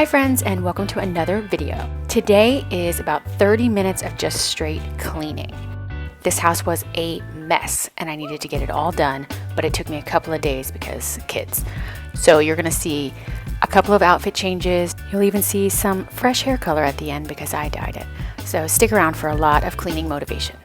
Hi friends, and welcome to another video. Today is about 30 minutes of just straight cleaning. This house was a mess and I needed to get it all done, but it took me a couple of days because kids. So you're gonna see a couple of outfit changes. You'll even see some fresh hair color at the end because I dyed it. So stick around for a lot of cleaning motivation.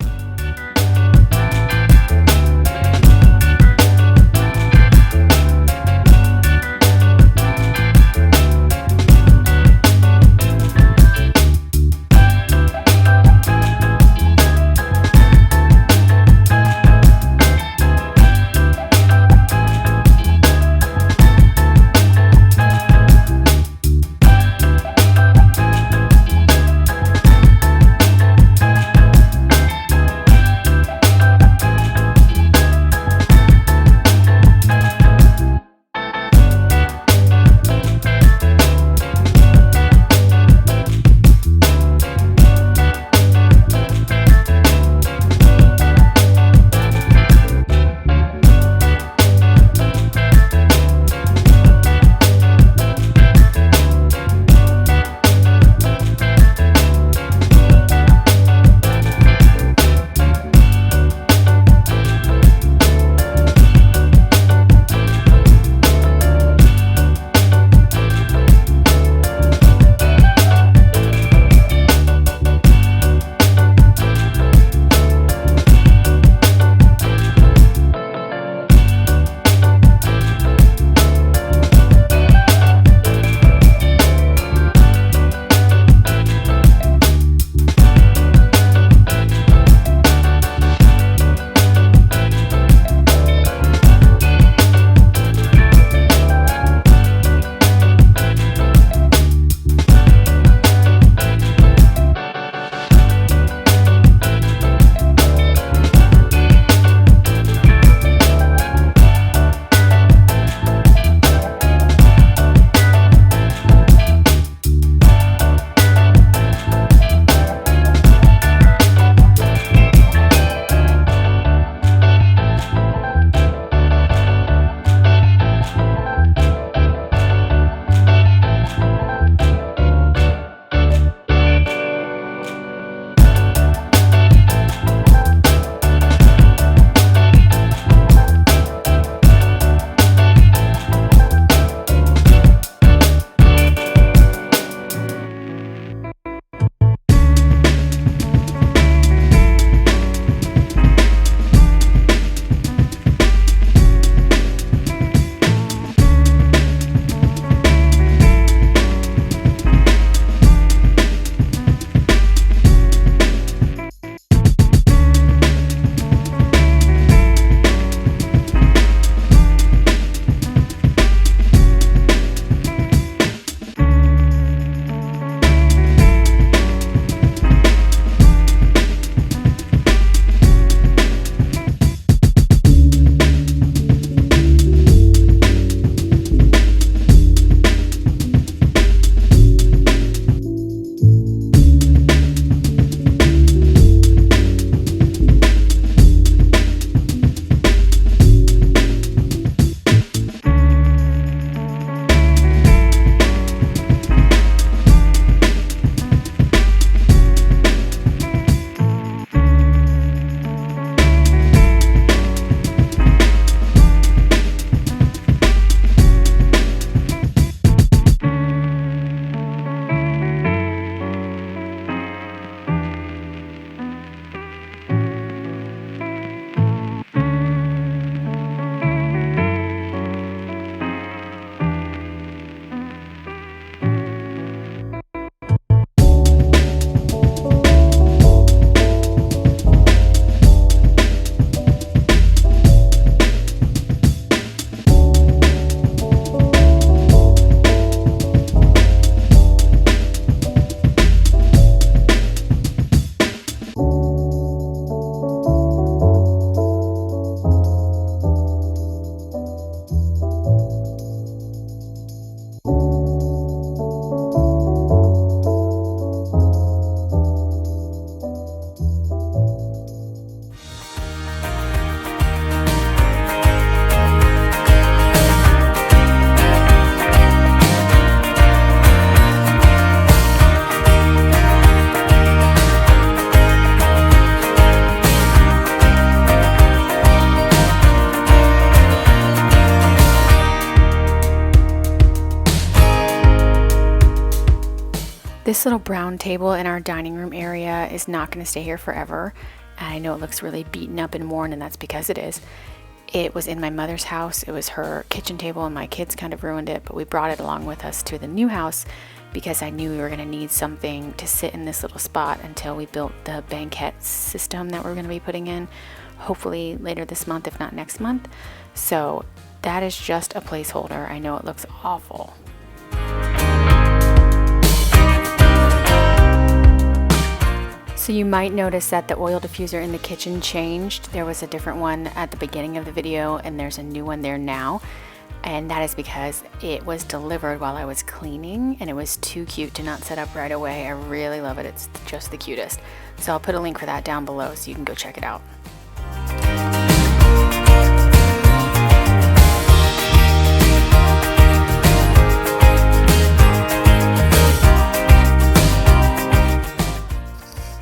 This little brown table in our dining room area is not going to stay here forever. I know it looks really beaten up and worn, and that's because it is. It was in my mother's house. It was her kitchen table, and my kids kind of ruined it, but we brought it along with us to the new house because I knew we were going to need something to sit in this little spot until we built the banquette system that we're going to be putting in, hopefully later this month, if not next month. So that is just a placeholder. I know it looks awful. So you might notice that the oil diffuser in the kitchen changed. There was a different one at the beginning of the video, and there's a new one there now. And that is because it was delivered while I was cleaning, and it was too cute to not set up right away. I really love it. It's just the cutest. So I'll put a link for that down below so you can go check it out.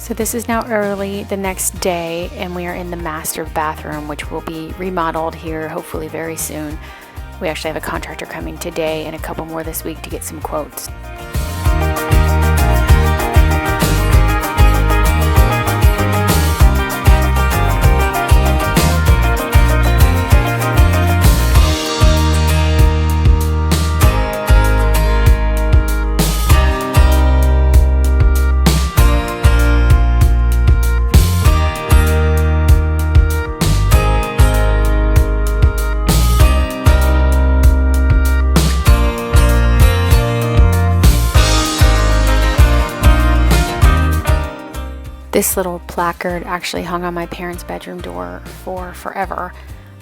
So this is now early the next day, and we are in the master bathroom, which will be remodeled here hopefully very soon. We actually have a contractor coming today and a couple more this week to get some quotes. This little placard actually hung on my parents' bedroom door for forever.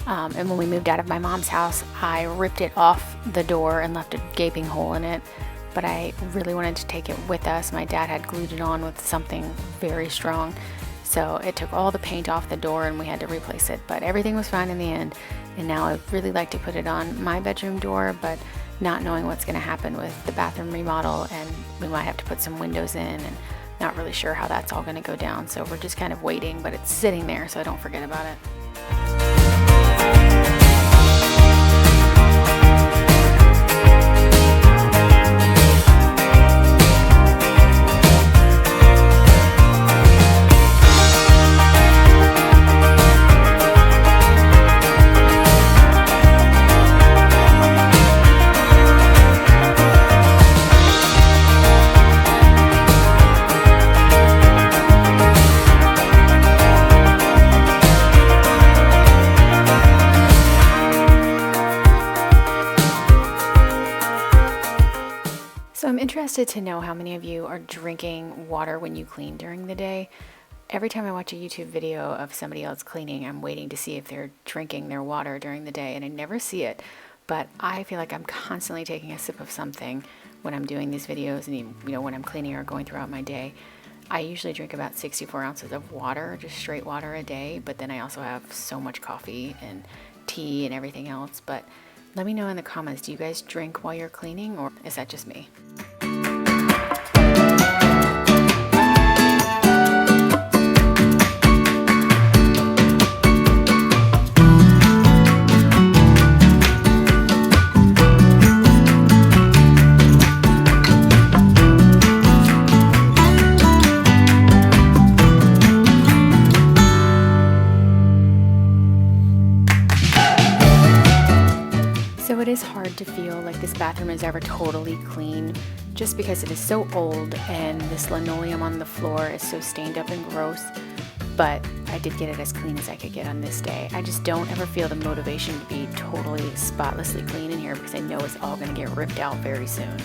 And when we moved out of my mom's house, I ripped it off the door and left a gaping hole in it. But I really wanted to take it with us. My dad had glued it on with something very strong. So it took all the paint off the door and we had to replace it. But everything was fine in the end. And now I'd really like to put it on my bedroom door, but not knowing what's going to happen with the bathroom remodel, and we might have to put some windows in, and not really sure how that's all going to go down. So we're just kind of waiting, but it's sitting there so I don't forget about it. So I'm interested to know how many of you are drinking water when you clean during the day. Every time I watch a YouTube video of somebody else cleaning, I'm waiting to see if they're drinking their water during the day, and I never see it. But I feel like I'm constantly taking a sip of something when I'm doing these videos, and even, when I'm cleaning or going throughout my day. I usually drink about 64 ounces of water, just straight water a day, but then I also have so much coffee and tea and everything else. But let me know in the comments, do you guys drink while you're cleaning, or is that just me? So it is hard to feel like this bathroom is ever totally clean just because it is so old and this linoleum on the floor is so stained up and gross, but I did get it as clean as I could get on this day. I just don't ever feel the motivation to be totally spotlessly clean in here because I know it's all going to get ripped out very soon.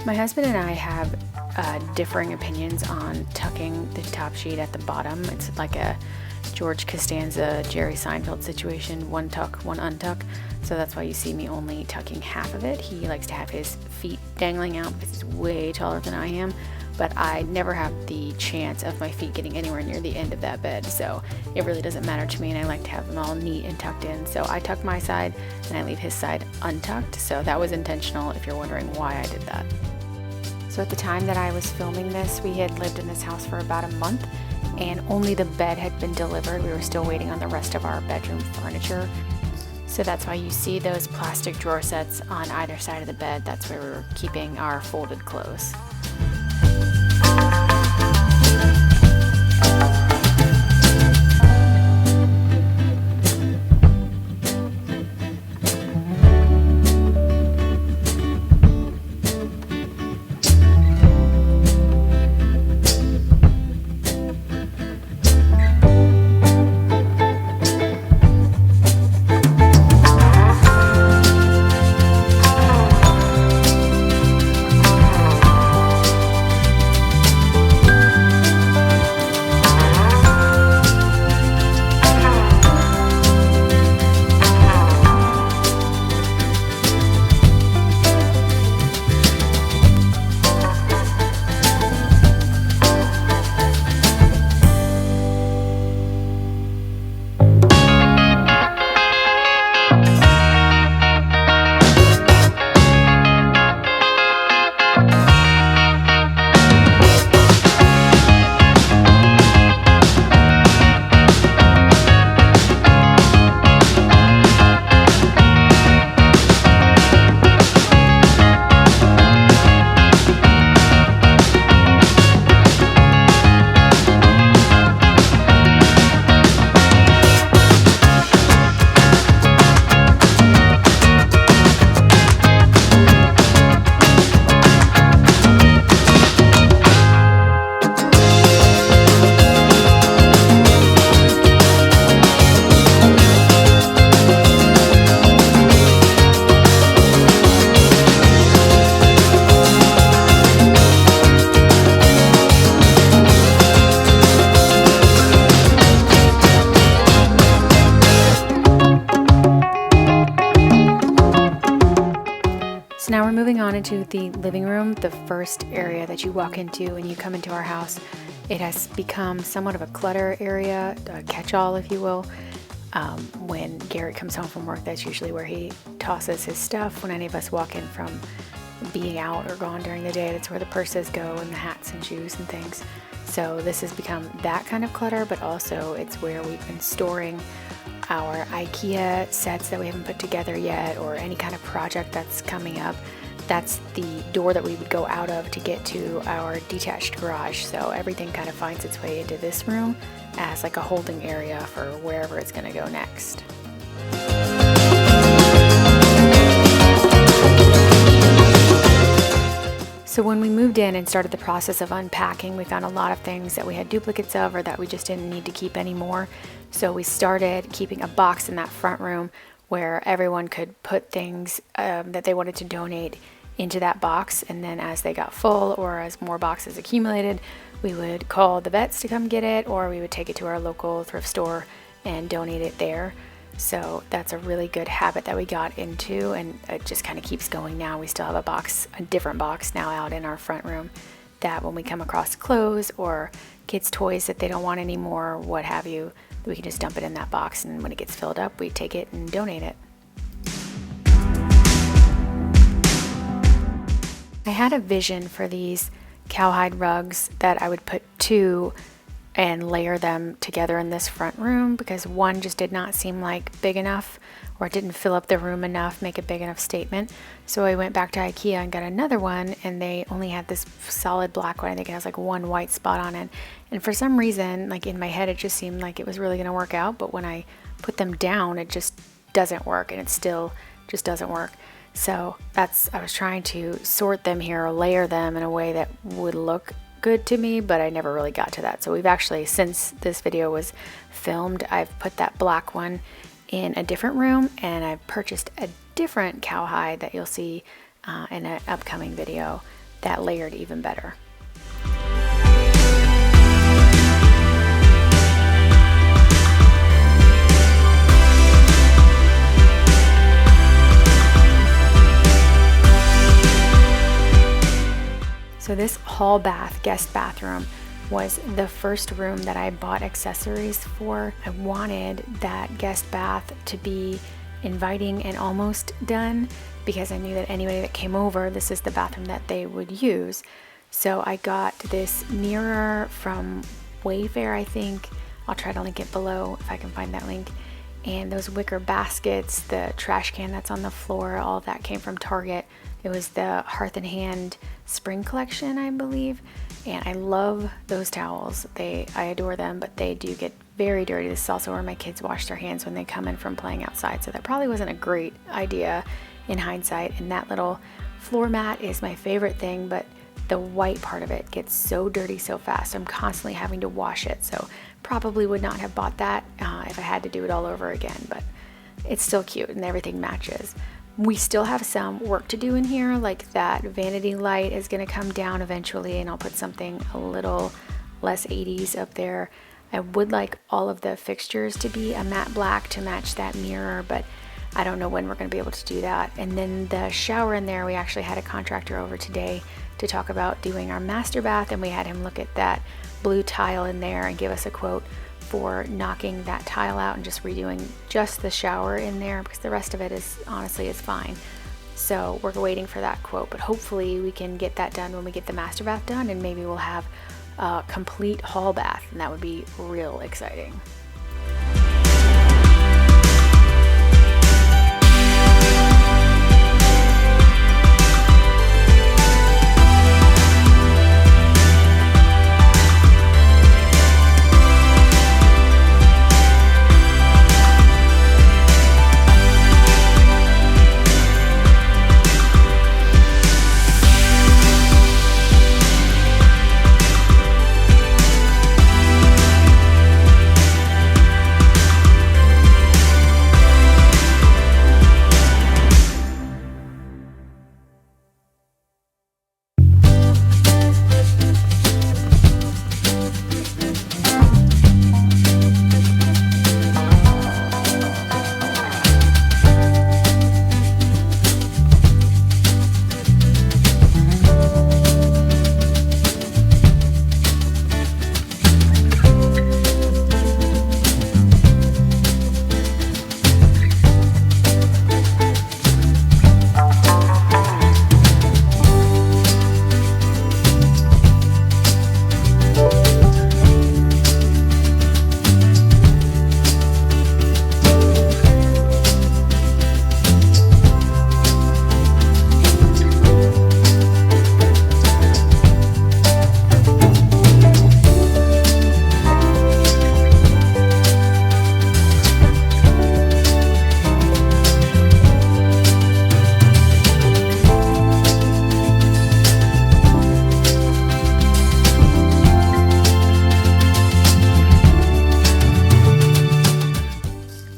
My husband and I have differing opinions on tucking the top sheet at the bottom. It's like a George Costanza, Jerry Seinfeld situation, one tuck, one untuck. So that's why you see me only tucking half of it. He likes to have his feet dangling out because he's way taller than I am, but I never have the chance of my feet getting anywhere near the end of that bed, so it really doesn't matter to me, and I like to have them all neat and tucked in. So I tuck my side and I leave his side untucked, so that was intentional if you're wondering why I did that. So at the time that I was filming this, we had lived in this house for about a month, and only the bed had been delivered. We were still waiting on the rest of our bedroom furniture. So that's why you see those plastic drawer sets on either side of the bed. That's where we were keeping our folded clothes. Now we're moving on into the living room, the first area that you walk into when you come into our house. It has become somewhat of a clutter area, a catch-all if you will. When Garrett comes home from work, that's usually where he tosses his stuff. When any of us walk in from being out or gone during the day, that's where the purses go and the hats and shoes and things. So this has become that kind of clutter, but also it's where we've been storing our IKEA sets that we haven't put together yet, or any kind of project that's coming up. That's the door that we would go out of to get to our detached garage. So everything kind of finds its way into this room as like a holding area for wherever it's going to go next. So when we moved in and started the process of unpacking, we found a lot of things that we had duplicates of or that we just didn't need to keep anymore. So we started keeping a box in that front room where everyone could put things that they wanted to donate into that box. And then as they got full or as more boxes accumulated, we would call the vets to come get it, or we would take it to our local thrift store and donate it there. So that's a really good habit that we got into, and it just kind of keeps going now. We still have a different box now out in our front room that when we come across clothes or kids' toys that they don't want anymore, what have you, we can just dump it in that box, and when it gets filled up, we take it and donate it. I had a vision for these cowhide rugs that I would put two and layer them together in this front room, because one just did not seem like big enough, or it didn't fill up the room enough, make a big enough statement. So I went back to IKEA and got another one, and they only had this solid black one. I think it has like one white spot on it. And for some reason, like in my head, it just seemed like it was really gonna work out, but when I put them down, it just doesn't work, and it still just doesn't work. So I was trying to sort them here or layer them in a way that would look good to me, but I never really got to that. So we've actually, since this video was filmed, I've put that black one in a different room, and I've purchased a different cowhide that you'll see in an upcoming video that layered even better. So this hall bath, guest bathroom, was the first room that I bought accessories for. I wanted that guest bath to be inviting and almost done because I knew that anybody that came over, this is the bathroom that they would use. So I got this mirror from Wayfair, I think. I'll try to link it below if I can find that link. And those wicker baskets, the trash can that's on the floor, all of that came from Target. It was the Hearth and Hand spring collection, I believe. And I love those towels. I adore them, but they do get very dirty. This is also where my kids wash their hands when they come in from playing outside. So that probably wasn't a great idea in hindsight. And that little floor mat is my favorite thing, but the white part of it gets so dirty so fast. I'm constantly having to wash it. So probably would not have bought that if I had to do it all over again, but it's still cute and everything matches. We still have some work to do in here, like that vanity light is going to come down eventually, and I'll put something a little less 80s up there. I would like all of the fixtures to be a matte black to match that mirror, but I don't know when we're going to be able to do that. And then the shower in there, we actually had a contractor over today to talk about doing our master bath, and we had him look at that blue tile in there and give us a quote for knocking that tile out and just redoing just the shower in there, because the rest of it is honestly is fine. So we're waiting for that quote, but hopefully we can get that done when we get the master bath done, and maybe we'll have a complete hall bath, and that would be real exciting.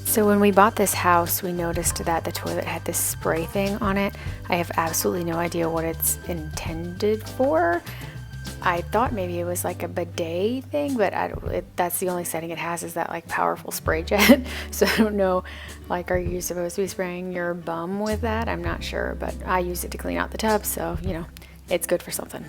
So when we bought this house, we noticed that the toilet had this spray thing on it. I have absolutely no idea what it's intended for. I thought maybe it was like a bidet thing, but that's the only setting it has, is that like powerful spray jet. So I don't know, like, are you supposed to be spraying your bum with that? I'm not sure, but I use it to clean out the tub, so you know, it's good for something.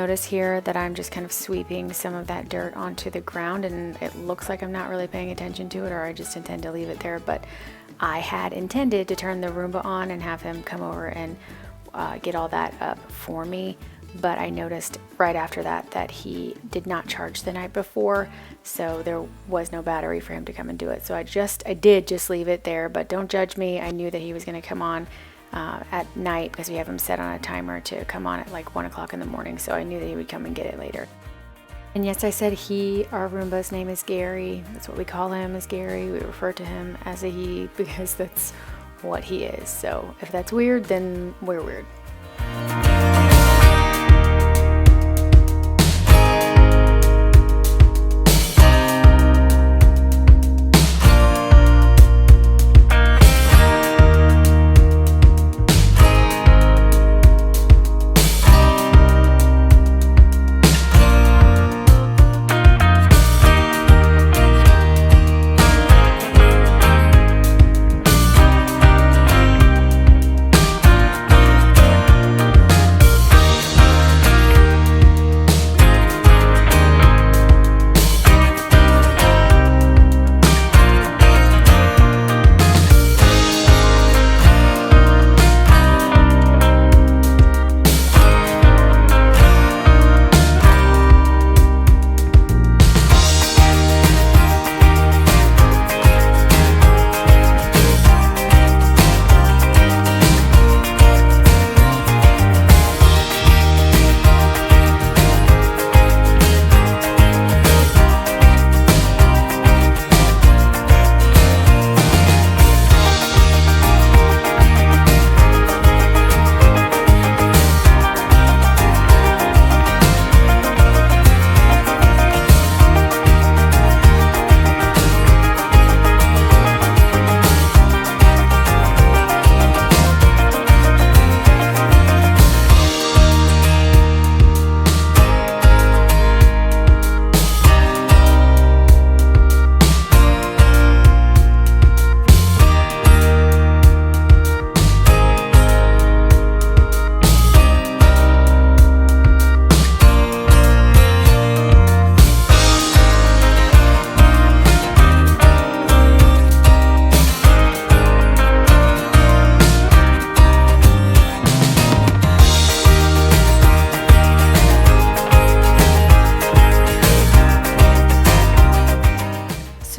notice here that I'm just kind of sweeping some of that dirt onto the ground, and it looks like I'm not really paying attention to it, or I just intend to leave it there. But I had intended to turn the Roomba on and have him come over and get all that up for me. But I noticed right after that that he did not charge the night before, so there was no battery for him to come and do it. So I did just leave it there, but don't judge me. I knew that he was going to come on at night because we have him set on a timer to come on at like 1 o'clock in the morning, so I knew that he would come and get it later. And yes, I said he. Our Roomba's name is Gary. That's what we call him, is Gary. We refer to him as a he because that's what he is. So if that's weird, then we're weird.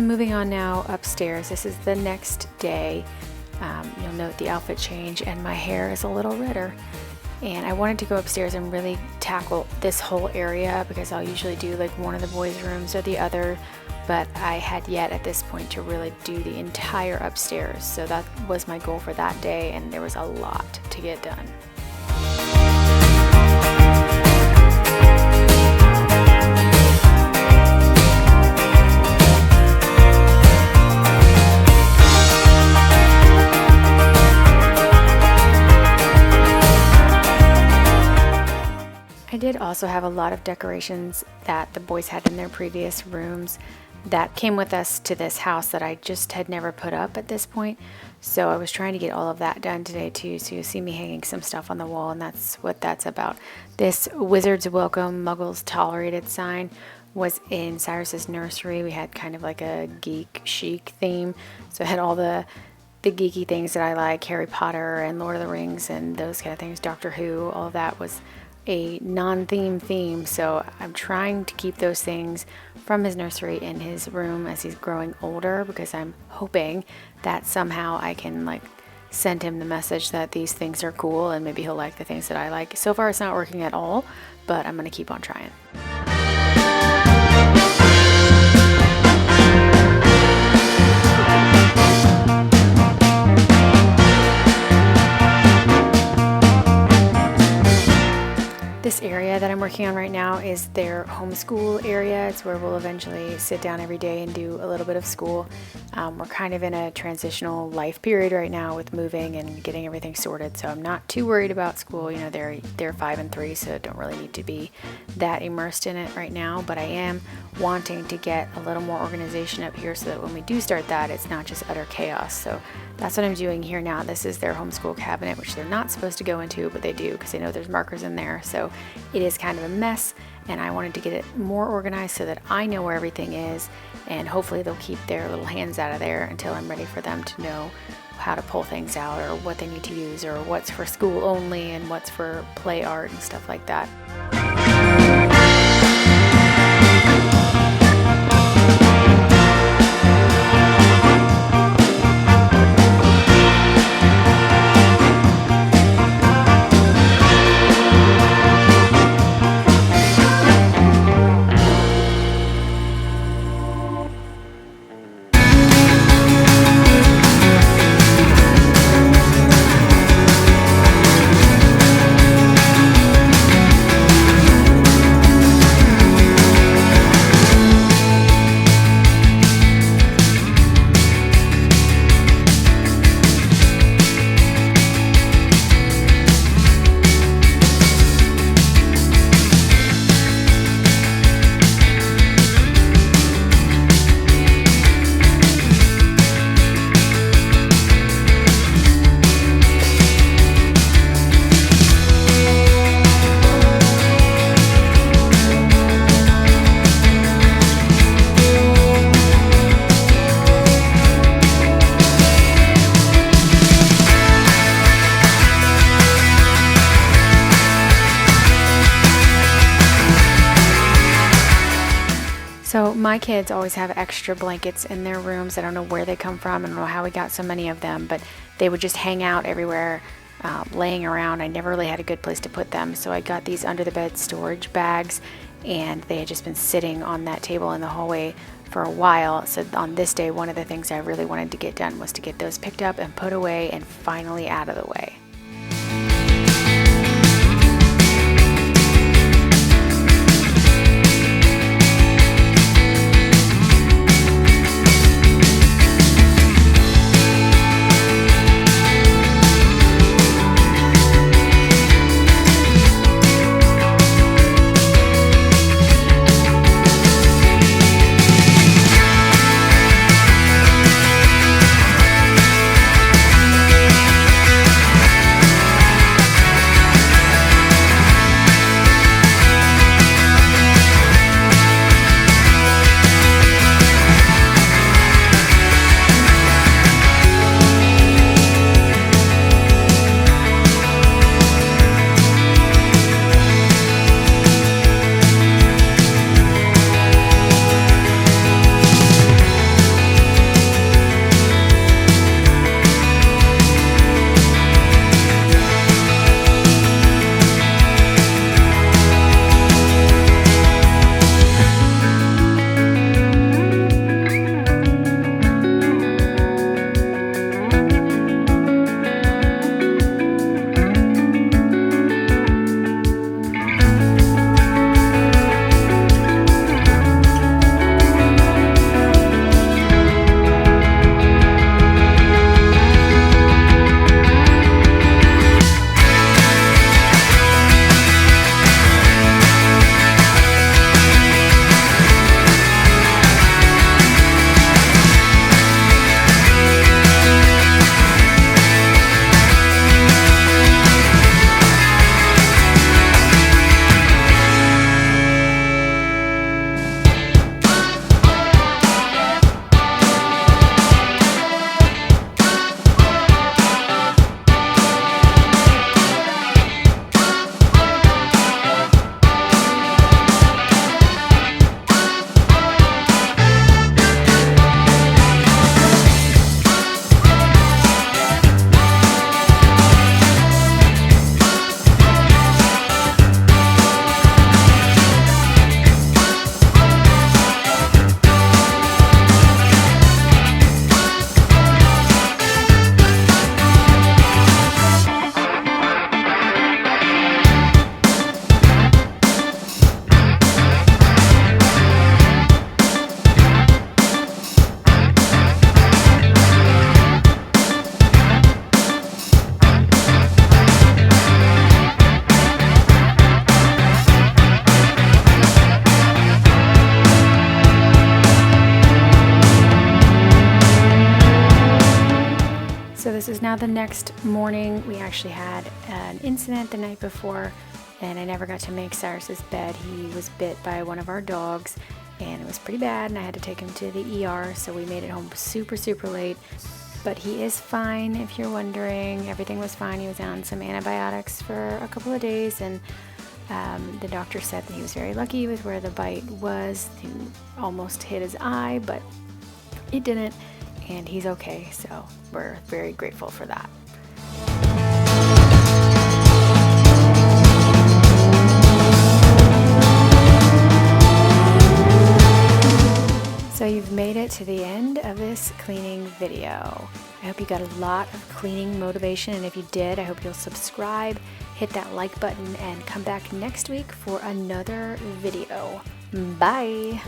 Moving on now upstairs. This is the next day. You'll note the outfit change, and my hair is a little redder. And I wanted to go upstairs and really tackle this whole area because I'll usually do like one of the boys' rooms or the other, but I had yet at this point to really do the entire upstairs. So that was my goal for that day, and there was a lot to get done. I did also have a lot of decorations that the boys had in their previous rooms that came with us to this house that I just had never put up at this point. So I was trying to get all of that done today too. So you'll see me hanging some stuff on the wall, and that's what that's about. This Wizards Welcome, Muggles Tolerated sign was in Cyrus's nursery. We had kind of like a geek chic theme. So it had all the geeky things that I like, Harry Potter and Lord of the Rings and those kind of things, Doctor Who, all of that was a non-theme theme. So I'm trying to keep those things from his nursery in his room as he's growing older, because I'm hoping that somehow I can like send him the message that these things are cool and maybe he'll like the things that I like. So far it's not working at all, but I'm gonna keep on trying. This area that I'm working on right now is their homeschool area. It's where we'll eventually sit down every day and do a little bit of school. We're kind of in a transitional life period right now with moving and getting everything sorted, so I'm not too worried about school. You know, they're 5 and 3, so don't really need to be that immersed in it right now, but I am wanting to get a little more organization up here so that when we do start that, it's not just utter chaos. So that's what I'm doing here now. This is their homeschool cabinet, which they're not supposed to go into, but they do because they know there's markers in there. So it is kind of a mess, and I wanted to get it more organized so that I know where everything is, and hopefully they'll keep their little hands out of there until I'm ready for them to know how to pull things out, or what they need to use, or what's for school only and what's for play art and stuff like that. So my kids always have extra blankets in their rooms. I don't know where they come from. I don't know how we got so many of them, but they would just hang out everywhere, laying around. I never really had a good place to put them. So I got these under the bed storage bags, and they had just been sitting on that table in the hallway for a while. So on this day, one of the things I really wanted to get done was to get those picked up and put away and finally out of the way. So this is now the next morning. We actually had an incident the night before and I never got to make Cyrus's bed. He was bit by one of our dogs, and it was pretty bad, and I had to take him to the ER, so we made it home super late. But he is fine, if you're wondering. Everything was fine. He was on some antibiotics for a couple of days, and the doctor said that he was very lucky with where the bite was. He almost hit his eye, but it didn't, and he's okay, so we're very grateful for that. So you've made it to the end of this cleaning video. I hope you got a lot of cleaning motivation, and if you did, I hope you'll subscribe, hit that like button, and come back next week for another video. Bye!